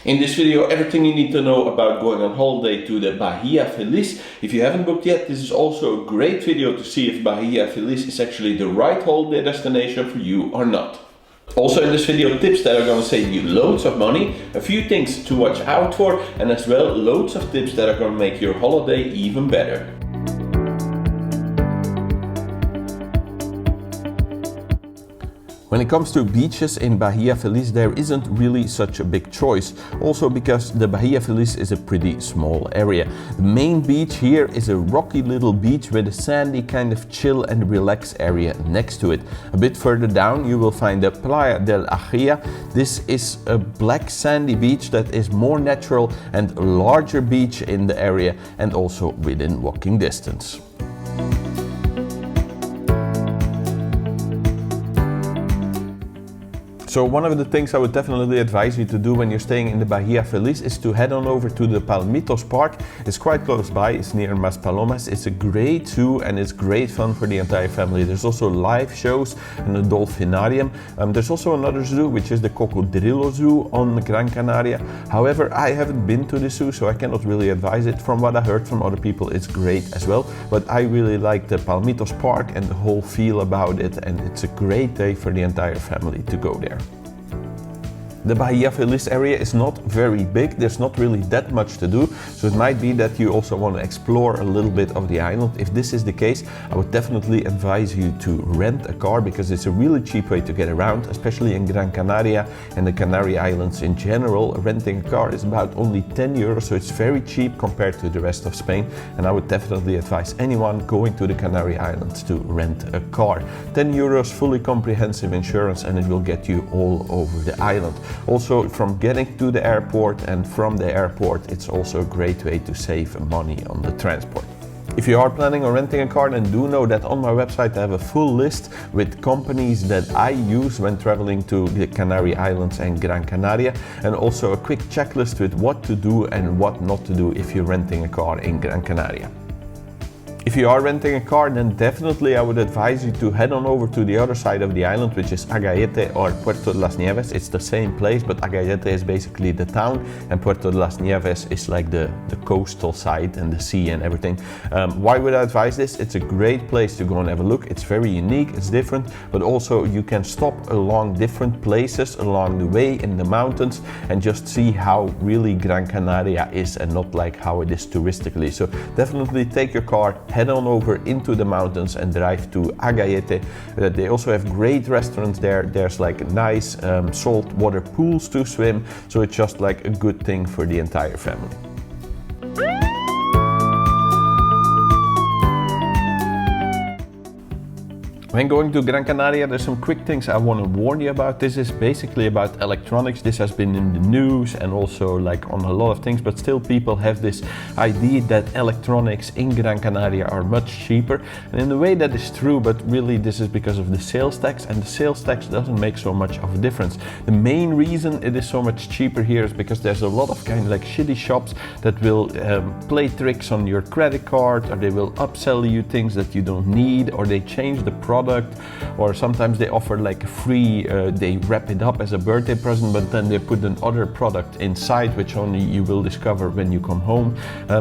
In this video, everything you need to know about going on holiday to the Bahia Feliz. If you haven't booked yet, this is also a great video to see if Bahia Feliz is actually the right holiday destination for you or not. Also in this video, tips that are going to save you loads of money, a few things to watch out for, and as well loads of tips that are going to make your holiday even better. When it comes to beaches in Bahia Feliz, there isn't really such a big choice. Also because the Bahia Feliz is a pretty small area. The main beach here is a rocky little beach with a sandy kind of chill and relax area next to it. A bit further down you will find the Playa del Ajia. This is a black sandy beach that is more natural and a larger beach in the area and also within walking distance. So one of the things I would definitely advise you to do when you're staying in the Bahia Feliz is to head on over to the Palmitos Park. It's quite close by, it's near Maspalomas. It's a great zoo and it's great fun for the entire family. There's also live shows and a dolphinarium. There's also another zoo, which is the Cocodrilo Zoo on Gran Canaria. However, I haven't been to the zoo, so I cannot really advise it. From what I heard from other people, it's great as well. But I really like the Palmitos Park and the whole feel about it, and it's a great day for the entire family to go there. The Bahia Feliz area is not very big, there's not really that much to do, so it might be that you also want to explore a little bit of the island. If this is the case, I would definitely advise you to rent a car because it's a really cheap way to get around, especially in Gran Canaria and the Canary Islands in general. Renting a car is about only 10 euros, so it's very cheap compared to the rest of Spain, and I would definitely advise anyone going to the Canary Islands to rent a car. 10 euros, fully comprehensive insurance, and it will get you all over the island. Also, from getting to the airport and from the airport, it's also a great way to save money on the transport. If you are planning on renting a car, then do know that on my website I have a full list with companies that I use when traveling to the Canary Islands and Gran Canaria, and also a quick checklist with what to do and what not to do if you're renting a car in Gran Canaria. If you are renting a car, then definitely I would advise you to head on over to the other side of the island, which is Agayete or Puerto de las Nieves. It's the same place, but Agayete is basically the town and Puerto de las Nieves is like the coastal side and the sea and everything. Why would I advise this? It's a great place to go and have a look. It's very unique, it's different, but also you can stop along different places along the way in the mountains and just see how really Gran Canaria is and not like how it is touristically. So definitely take your car, head on over into the mountains and drive to Agayete. They also have great restaurants there. There's like nice salt water pools to swim, so it's just like a good thing for the entire family. When going to Gran Canaria, there's some quick things I want to warn you about. This is basically about electronics. This has been in the news and also like on a lot of things, but still people have this idea that electronics in Gran Canaria are much cheaper. And in a way that is true, but really this is because of the sales tax, and the sales tax doesn't make so much of a difference. The main reason it is so much cheaper here is because there's a lot of kind of like shitty shops that will play tricks on your credit card, or they will upsell you things that you don't need, or they change the product, or sometimes they offer like a free, they wrap it up as a birthday present, but then they put another product inside which only you will discover when you come home.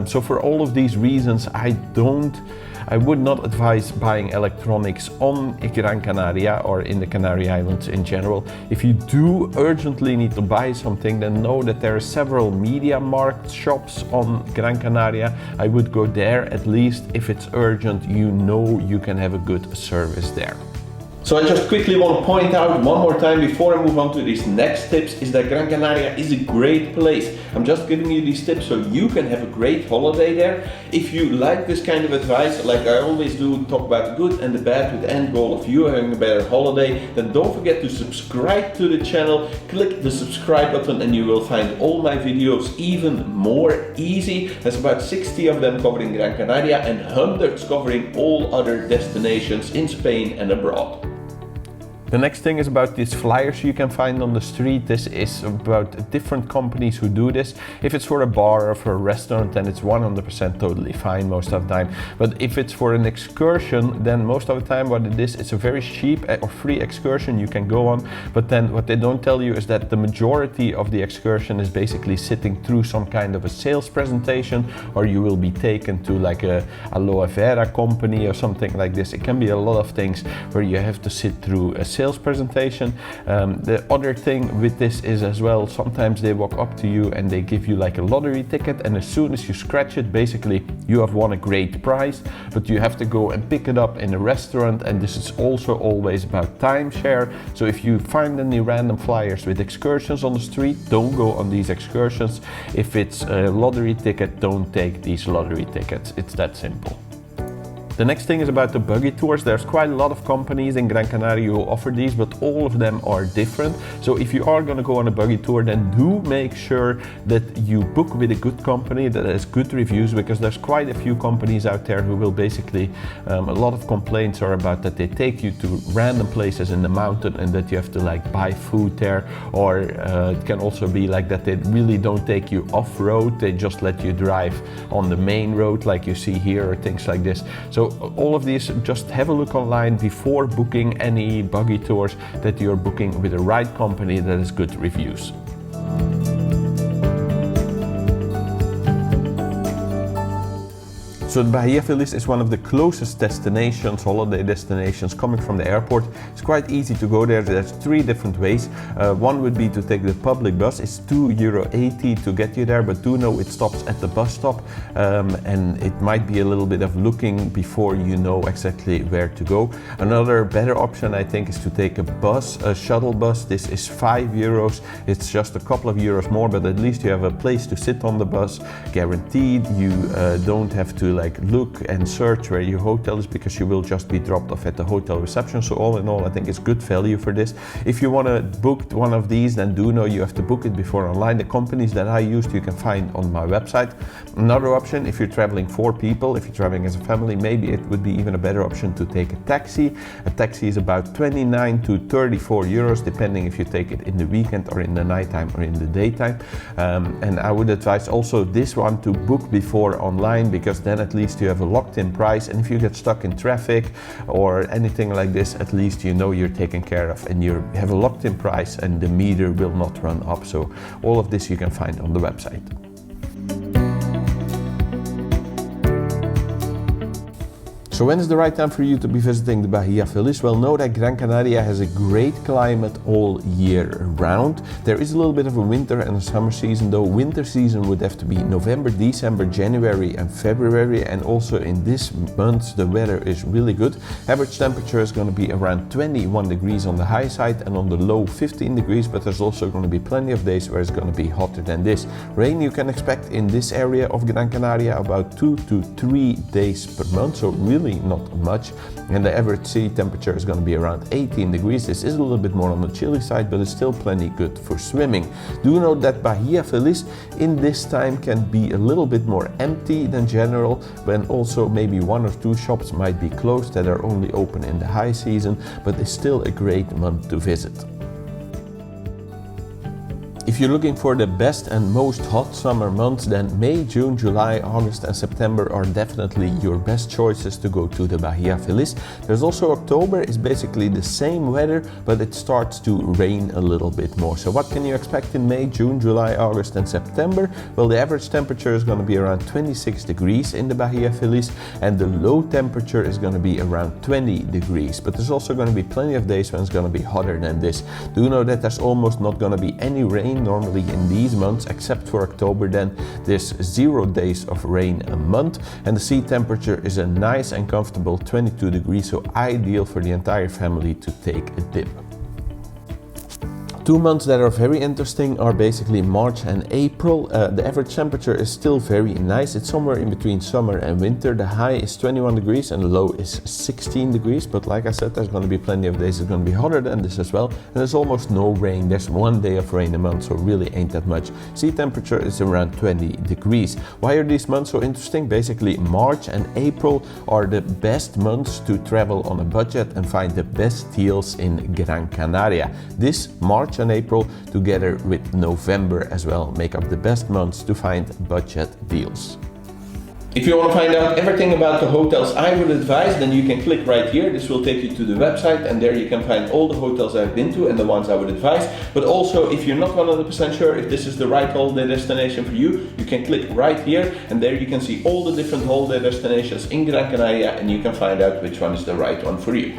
So for all of these reasons, I would not advise buying electronics on Gran Canaria or in the Canary Islands in general. If you do urgently need to buy something, then know that there are several Media Markt shops on Gran Canaria. I would go there at least if it's urgent, you know you can have a good service there. So I just quickly want to point out one more time before I move on to these next tips is that Gran Canaria is a great place. I'm just giving you these tips so you can have a great holiday there. If you like this kind of advice, like I always do, talk about the good and the bad with the end goal of you having a better holiday, then don't forget to subscribe to the channel. Click the subscribe button and you will find all my videos even more easy. There's about 60 of them covering Gran Canaria and hundreds covering all other destinations in Spain and abroad. The next thing is about these flyers you can find on the street. This is about different companies who do this. If it's for a bar or for a restaurant, then it's 100% totally fine most of the time. But if it's for an excursion, then most of the time what it is, it's a very cheap or free excursion you can go on. But then what they don't tell you is that the majority of the excursion is basically sitting through some kind of a sales presentation, or you will be taken to like a aloe vera company or something like this. It can be a lot of things where you have to sit through a sales presentation. The other thing with this is as well, sometimes they walk up to you and they give you like a lottery ticket, and as soon as you scratch it, basically you have won a great prize, but you have to go and pick it up in a restaurant, and this is also always about timeshare. So if you find any random flyers with excursions on the street, don't go on these excursions. If it's a lottery ticket, don't take these lottery tickets. It's that simple. The next thing is about the buggy tours. There's quite a lot of companies in Gran Canaria who offer these, but all of them are different. So if you are going to go on a buggy tour, then do make sure that you book with a good company that has good reviews, because there's quite a few companies out there who will basically, a lot of complaints are about that they take you to random places in the mountain and that you have to like buy food there, or it can also be like that they really don't take you off-road, they just let you drive on the main road like you see here, or things like this. So all of these, just have a look online before booking any buggy tours, that you're booking with the right company that has good reviews. So Bahia Feliz is one of the closest destinations, holiday destinations, coming from the airport. It's quite easy to go there. There's 3 different ways. One would be to take the public bus. It's €2.80 to get you there, but do know it stops at the bus stop, and it might be a little bit of looking before you know exactly where to go. Another better option, I think, is to take a bus, a shuttle bus. This is €5. It's just a couple of euros more, but at least you have a place to sit on the bus, guaranteed. You don't have to look and search where your hotel is, because you will just be dropped off at the hotel reception. So all in all, I think it's good value for this. If you want to book one of these, then do know you have to book it before online. The companies that I used you can find on my website. Another option, if you're traveling 4 people, if you're traveling as a family, maybe it would be even a better option to take a taxi. A taxi is about 29 to 34 euros, depending if you take it in the weekend or in the nighttime or in the daytime. And I would advise also this one to book before online, because then at least you have a locked-in price, and if you get stuck in traffic or anything like this, at least you know you're taken care of and you have a locked-in price and the meter will not run up. So all of this you can find on the website. So when is the right time for you to be visiting the Bahia Feliz? Well, know that Gran Canaria has a great climate all year round. There is a little bit of a winter and a summer season, though. Winter season would have to be November, December, January and February, and also in this month the weather is really good. Average temperature is going to be around 21 degrees on the high side and on the low 15 degrees, but there's also going to be plenty of days where it's going to be hotter than this. Rain you can expect in this area of Gran Canaria about 2 to 3 days per month, so really not much, and the average sea temperature is going to be around 18 degrees. This is a little bit more on the chilly side, but it's still plenty good for swimming. Do know that Bahia Feliz in this time can be a little bit more empty than general, when also maybe 1 or 2 shops might be closed that are only open in the high season, but it's still a great month to visit. If you're looking for the best and most hot summer months, then May, June, July, August and September are definitely your best choices to go to the Bahia Feliz. There's also October, is basically the same weather, but it starts to rain a little bit more. So what can you expect in May, June, July, August and September? Well, the average temperature is going to be around 26 degrees in the Bahia Feliz, and the low temperature is going to be around 20 degrees. But there's also going to be plenty of days when it's going to be hotter than this. Do know that there's almost not going to be any rain normally in these months, except for October. Then there's 0 days of rain a month, and the sea temperature is a nice and comfortable 22 degrees, so ideal for the entire family to take a dip. Two months that are very interesting are basically March and April. The average temperature is still very nice. It's somewhere in between summer and winter. The high is 21 degrees and the low is 16 degrees. But like I said, there's going to be plenty of days it's going to be hotter than this as well. And there's almost no rain. There's one day of rain a month, so really ain't that much. Sea temperature is around 20 degrees. Why are these months so interesting? Basically, March and April are the best months to travel on a budget and find the best deals in Gran Canaria. This March and April, together with November as well, make up the best months to find budget deals. If you want to find out everything about the hotels I would advise, then you can click right here. This will take you to the website, and there you can find all the hotels I've been to and the ones I would advise. But also, if you're not 100% sure if this is the right holiday destination for you, you can click right here, and there you can see all the different holiday destinations in Gran Canaria, and you can find out which one is the right one for you.